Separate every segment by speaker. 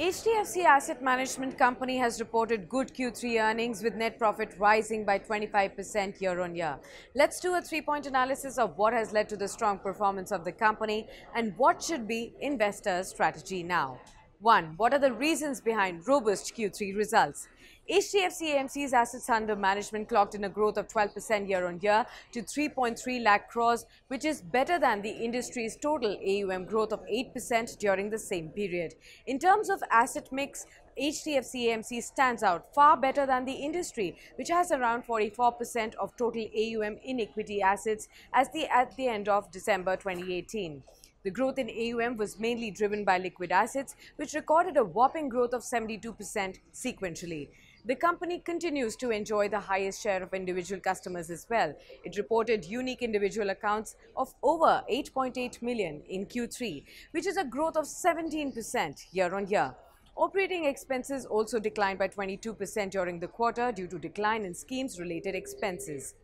Speaker 1: HDFC Asset Management Company has reported good Q3 earnings with net profit rising by 25% year-on-year. Let's do a three-point analysis of what has led to the strong performance of the company and what should be investors' strategy now. 1. What are the reasons behind robust Q3 results? HDFC AMC's assets under management clocked in a growth of 12% year-on-year to 3.3 lakh crores, which is better than the industry's total AUM growth of 8% during the same period. In terms of asset mix, HDFC AMC stands out far better than the industry, which has around 44% of total AUM in equity assets at the end of December 2018. The growth in AUM was mainly driven by liquid assets, which recorded a whopping growth of 72% sequentially. The company continues to enjoy the highest share of individual customers as well. It reported unique individual accounts of over 8.8 million in Q3, which is a growth of 17% year-on-year. Operating expenses also declined by 22% during the quarter due to decline in schemes-related expenses.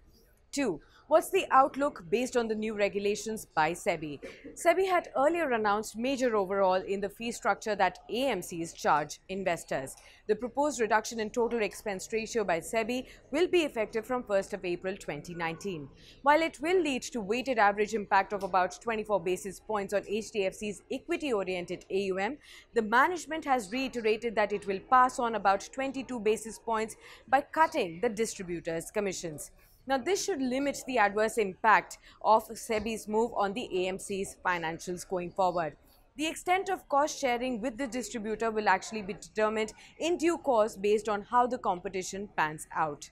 Speaker 1: 2. What's the outlook based on the new regulations by SEBI? SEBI had earlier announced major overhaul in the fee structure that AMCs charge investors. The proposed reduction in total expense ratio by SEBI will be effective from 1st of April 2019. While it will lead to weighted average impact of about 24 basis points on HDFC's equity-oriented AUM, the management has reiterated that it will pass on about 22 basis points by cutting the distributors' commissions. Now, this should limit the adverse impact of SEBI's move on the AMC's financials going forward. The extent of cost sharing with the distributor will actually be determined in due course based on how the competition pans out.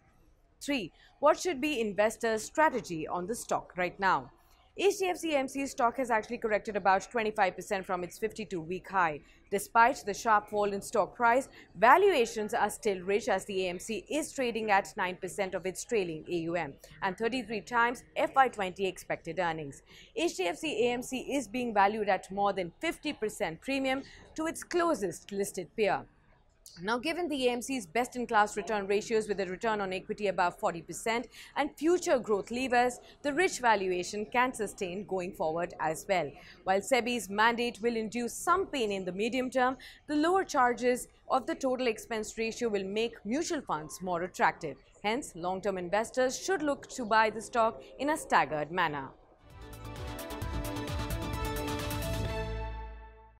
Speaker 1: 3. What should be investors' strategy on the stock right now? HDFC AMC stock has actually corrected about 25% from its 52-week high. Despite the sharp fall in stock price, valuations are still rich as the AMC is trading at 9% of its trailing AUM and 33 times FY20 expected earnings. HDFC AMC is being valued at more than 50% premium to its closest listed peer. Now, given the AMC's best-in-class return ratios with a return on equity above 40% and future growth levers, the rich valuation can sustain going forward as well. While SEBI's mandate will induce some pain in the medium term, the lower charges of the total expense ratio will make mutual funds more attractive. Hence, long-term investors should look to buy the stock in a staggered manner.